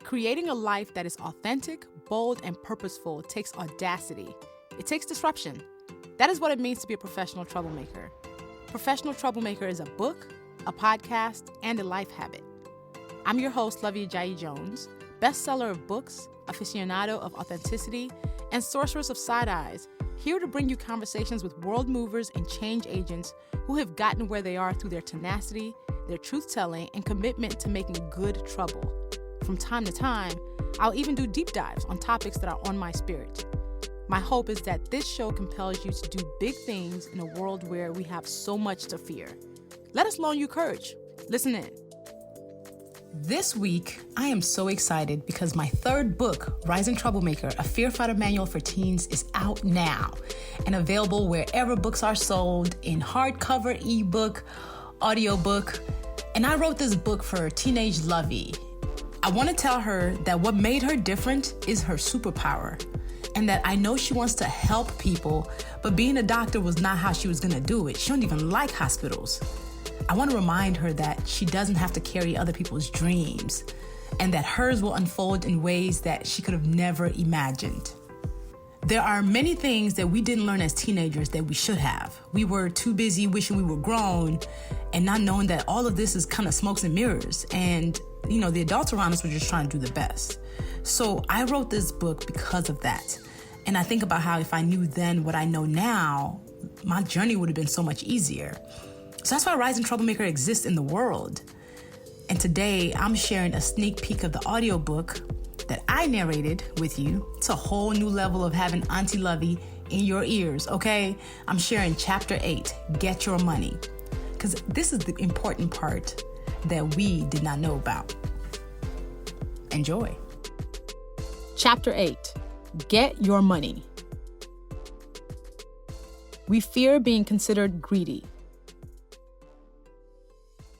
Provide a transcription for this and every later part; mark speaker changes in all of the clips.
Speaker 1: Creating a life that is authentic, bold, and purposeful takes audacity. It takes disruption. That is what it means to be a professional troublemaker. Professional Troublemaker is a book, a podcast, and a life habit. I'm your host, Luvvie Ajayi Jones, bestseller of books, aficionado of authenticity, and sorceress of side eyes, here to bring you conversations with world movers and change agents who have gotten where they are through their tenacity, their truth-telling, and commitment to making good trouble. From time to time, I'll even do deep dives on topics that are on my spirit. My hope is that this show compels you to do big things in a world where we have so much to fear. Let us loan you courage. Listen in. This week, I am so excited because my third book, Rising Troublemaker, A Fear Fighter Manual for Teens, is out now and available wherever books are sold, in hardcover, ebook, audiobook. And I wrote this book for teenage Luvvie. I want to tell her that what made her different is her superpower, and that I know she wants to help people, but being a doctor was not how she was going to do it. She don't even like hospitals. I want to remind her that she doesn't have to carry other people's dreams, and that hers will unfold in ways that she could have never imagined. There are many things that we didn't learn as teenagers that we should have. We were too busy wishing we were grown and not knowing that all of this is kind of smokes and mirrors. And, the adults around us were just trying to do the best. So I wrote this book because of that. And I think about how if I knew then what I know now, my journey would have been so much easier. So that's why Rising Troublemaker exists in the world. And today I'm sharing a sneak peek of the audiobook that I narrated with you. It's a whole new level of having Auntie Luvvie in your ears, okay? I'm sharing Chapter 8, Get Your Money, because this is the important part that we did not know about. Enjoy. Chapter 8, Get Your Money. We fear being considered greedy.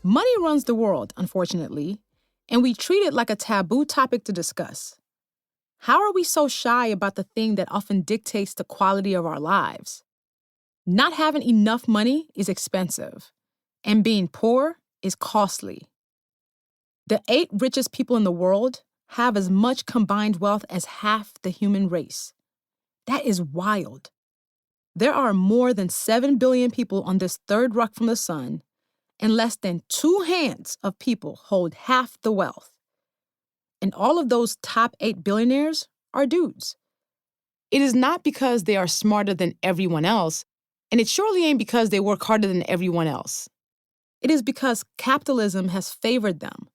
Speaker 1: Money runs the world, unfortunately, and we treat it like a taboo topic to discuss. How are we so shy about the thing that often dictates the quality of our lives? Not having enough money is expensive, and being poor is costly. The 8 richest people in the world have as much combined wealth as half the human race. That is wild. There are more than 7 billion people on this third rock from the sun, and less than 2 hands of people hold half the wealth. And all of those top 8 billionaires are dudes. It is not because they are smarter than everyone else, and it surely ain't because they work harder than everyone else. It is because capitalism has favored them,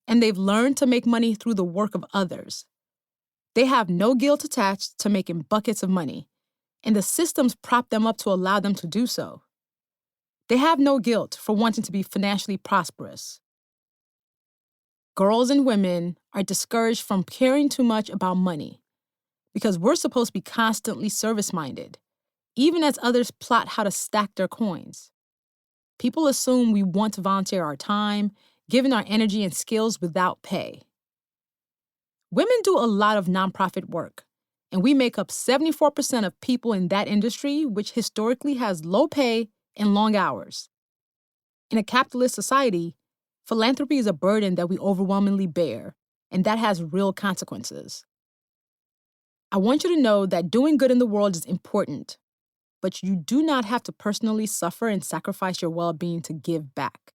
Speaker 1: and they've learned to make money through the work of others. They have no guilt attached to making buckets of money, and the systems prop them up to allow them to do so. They have no guilt for wanting to be financially prosperous. Girls and women are discouraged from caring too much about money because we're supposed to be constantly service-minded, even as others plot how to stack their coins. People assume we want to volunteer our time, giving our energy and skills without pay. Women do a lot of nonprofit work, and we make up 74% of people in that industry, which historically has low pay and long hours. In a capitalist society, philanthropy is a burden that we overwhelmingly bear, and that has real consequences. I want you to know that doing good in the world is important, but you do not have to personally suffer and sacrifice your well-being to give back.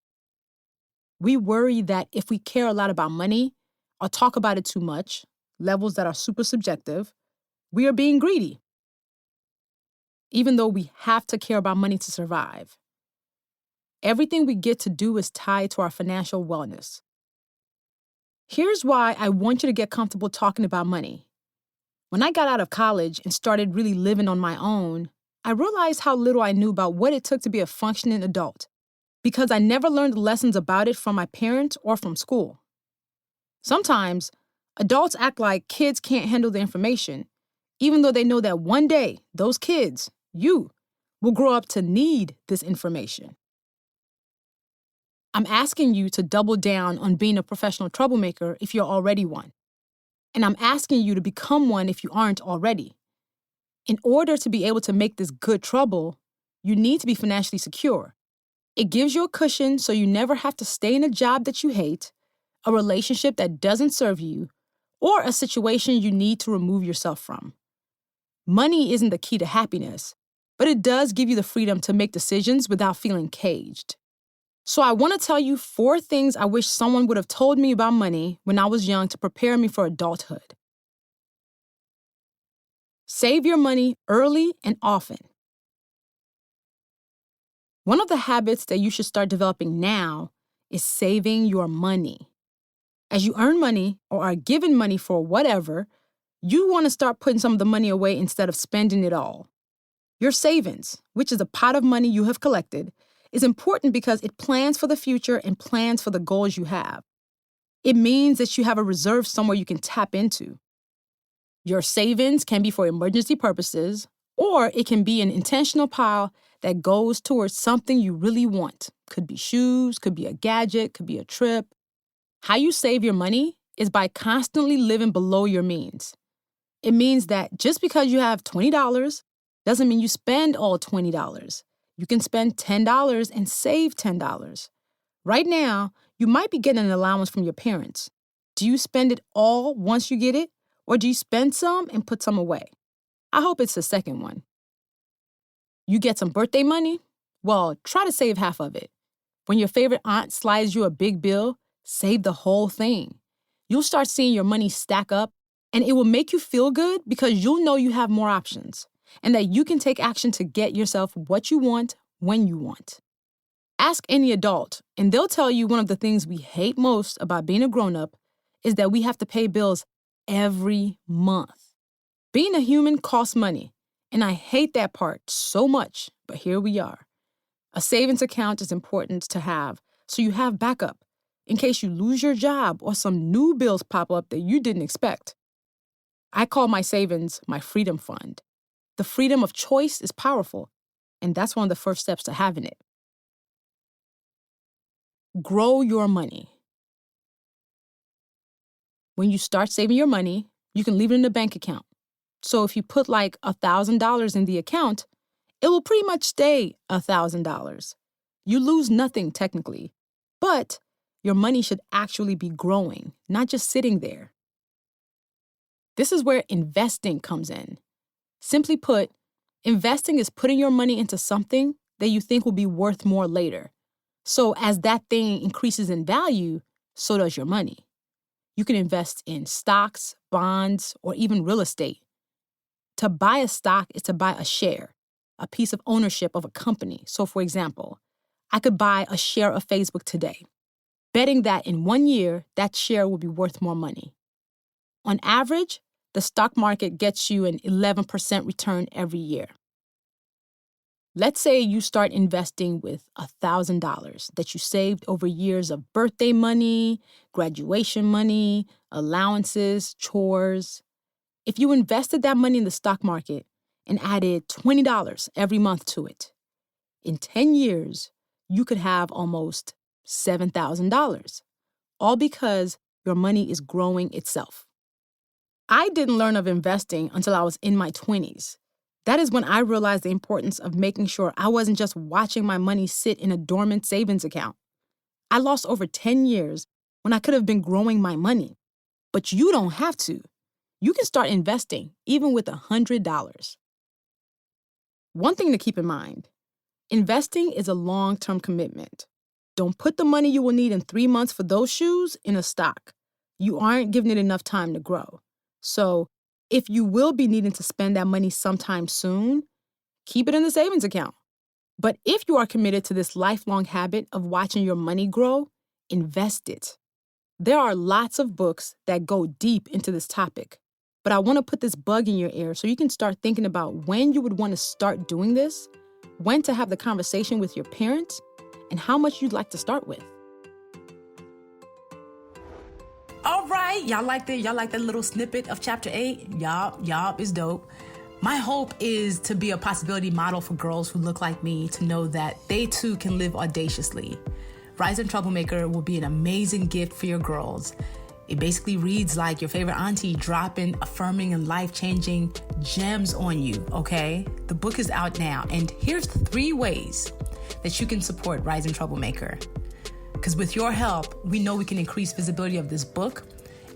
Speaker 1: We worry that if we care a lot about money or talk about it too much, levels that are super subjective, we are being greedy, even though we have to care about money to survive. Everything we get to do is tied to our financial wellness. Here's why I want you to get comfortable talking about money. When I got out of college and started really living on my own, I realized how little I knew about what it took to be a functioning adult, because I never learned lessons about it from my parents or from school. Sometimes, adults act like kids can't handle the information, even though they know that one day, those kids, you, will grow up to need this information. I'm asking you to double down on being a professional troublemaker if you're already one. And I'm asking you to become one if you aren't already. In order to be able to make this good trouble, you need to be financially secure. It gives you a cushion so you never have to stay in a job that you hate, a relationship that doesn't serve you, or a situation you need to remove yourself from. Money isn't the key to happiness, but it does give you the freedom to make decisions without feeling caged. So I want to tell you 4 things I wish someone would have told me about money when I was young to prepare me for adulthood. Save your money early and often. One of the habits that you should start developing now is saving your money. As you earn money or are given money for whatever, you want to start putting some of the money away instead of spending it all. Your savings, which is a pot of money you have collected, is important because it plans for the future and plans for the goals you have. It means that you have a reserve somewhere you can tap into. Your savings can be for emergency purposes, or it can be an intentional pile that goes towards something you really want. Could be shoes, could be a gadget, could be a trip. How you save your money is by constantly living below your means. It means that just because you have $20 doesn't mean you spend all $20. You can spend $10 and save $10. Right now, you might be getting an allowance from your parents. Do you spend it all once you get it, or do you spend some and put some away? I hope it's the second one. You get some birthday money? Well, try to save half of it. When your favorite aunt slides you a big bill, save the whole thing. You'll start seeing your money stack up, and it will make you feel good because you'll know you have more options and that you can take action to get yourself what you want when you want. Ask any adult, and they'll tell you one of the things we hate most about being a grown-up is that we have to pay bills every month. Being a human costs money, and I hate that part so much, but here we are. A savings account is important to have so you have backup in case you lose your job or some new bills pop up that you didn't expect. I call my savings my freedom fund. The freedom of choice is powerful, and that's one of the first steps to having it. Grow your money. When you start saving your money, you can leave it in a bank account. So if you put like $1,000 in the account, it will pretty much stay $1,000. You lose nothing technically, but your money should actually be growing, not just sitting there. This is where investing comes in. Simply put, investing is putting your money into something that you think will be worth more later. So as that thing increases in value, so does your money. You can invest in stocks, bonds, or even real estate. To buy a stock is to buy a share, a piece of ownership of a company. So for example, I could buy a share of Facebook today, betting that in 1 year, that share will be worth more money. On average, the stock market gets you an 11% return every year. Let's say you start investing with $1,000 that you saved over years of birthday money, graduation money, allowances, chores. If you invested that money in the stock market and added $20 every month to it, in 10 years, you could have almost $7,000, all because your money is growing itself. I didn't learn of investing until I was in my 20s. That is when I realized the importance of making sure I wasn't just watching my money sit in a dormant savings account. I lost over 10 years when I could have been growing my money. But you don't have to. You can start investing even with $100. One thing to keep in mind, investing is a long-term commitment. Don't put the money you will need in 3 months for those shoes in a stock. You aren't giving it enough time to grow. So if you will be needing to spend that money sometime soon, keep it in the savings account. But if you are committed to this lifelong habit of watching your money grow, invest it. There are lots of books that go deep into this topic, but I want to put this bug in your ear so you can start thinking about when you would want to start doing this, when to have the conversation with your parents, and how much you'd like to start with.
Speaker 2: All right, y'all like that little snippet of chapter 8? Y'all is dope. My hope is to be a possibility model for girls who look like me to know that they too can live audaciously. Rising Troublemaker will be an amazing gift for your girls. It basically reads like your favorite auntie dropping affirming and life-changing gems on you, okay? The book is out now, and here's 3 ways that you can support Rising Troublemaker. Because with your help, we know we can increase visibility of this book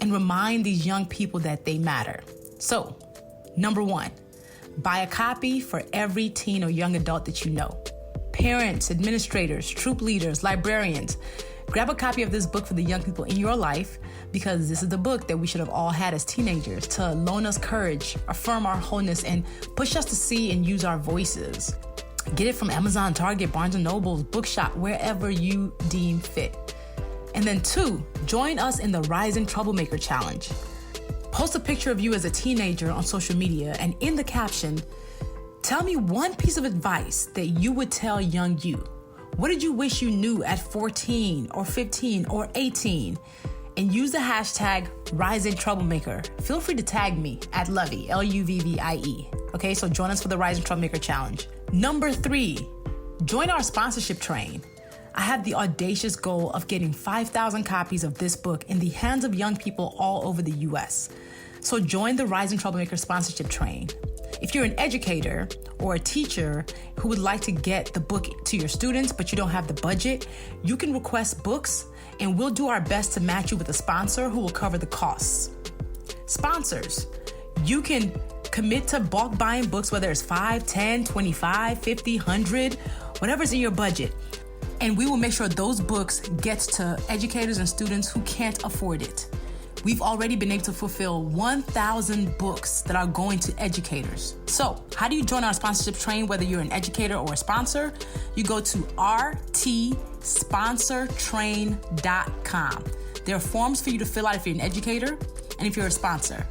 Speaker 2: and remind these young people that they matter. So, number 1, buy a copy for every teen or young adult that you know. Parents, administrators, troop leaders, librarians, grab a copy of this book for the young people in your life, because this is the book that we should have all had as teenagers to loan us courage, affirm our wholeness, and push us to see and use our voices. Get it from Amazon, Target, Barnes & Noble, Bookshop, wherever you deem fit. And then 2, join us in the Rising Troublemaker Challenge. Post a picture of you as a teenager on social media, and in the caption, tell me one piece of advice that you would tell young you. What did you wish you knew at 14 or 15 or 18? And use the hashtag Rising Troublemaker. Feel free to tag me at Luvvie, Luvvie. Okay, so join us for the Rising Troublemaker Challenge. Number 3, join our sponsorship train. I have the audacious goal of getting 5,000 copies of this book in the hands of young people all over the US. So join the Rising Troublemaker sponsorship train. If you're an educator or a teacher who would like to get the book to your students, but you don't have the budget, you can request books and we'll do our best to match you with a sponsor who will cover the costs. Sponsors, you can commit to bulk buying books, whether it's 5, 10, 25, 50, 100, whatever's in your budget. And we will make sure those books get to educators and students who can't afford it. We've already been able to fulfill 1,000 books that are going to educators. So how do you join our sponsorship train, whether you're an educator or a sponsor? You go to rtsponsortrain.com. There are forms for you to fill out if you're an educator and if you're a sponsor.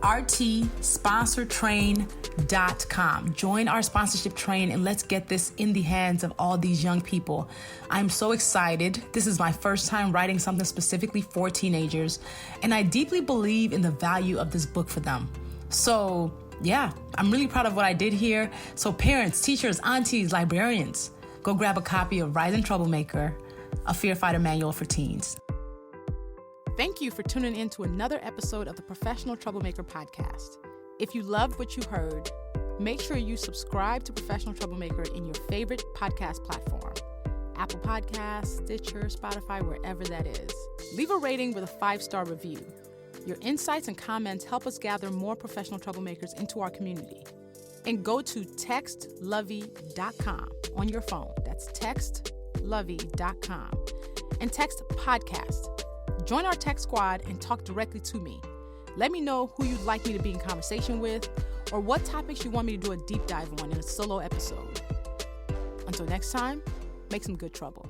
Speaker 2: rtsponsortrain.com. Join our sponsorship train and let's get this in the hands of all these young people. I'm so excited. This is my first time writing something specifically for teenagers, and I deeply believe in the value of this book for them. So yeah, I'm really proud of what I did here. So parents, teachers, aunties, librarians, go grab a copy of Rising Troublemaker, a Fear Fighter Manual for Teens.
Speaker 1: Thank you for tuning in to another episode of the Professional Troublemaker podcast. If you loved what you heard, make sure you subscribe to Professional Troublemaker in your favorite podcast platform. Apple Podcasts, Stitcher, Spotify, wherever that is. Leave a rating with a 5-star review. Your insights and comments help us gather more professional troublemakers into our community. And go to textluvvie.com on your phone. That's textluvvie.com. And text podcast. Join our tech squad and talk directly to me. Let me know who you'd like me to be in conversation with or what topics you want me to do a deep dive on in a solo episode. Until next time, make some good trouble.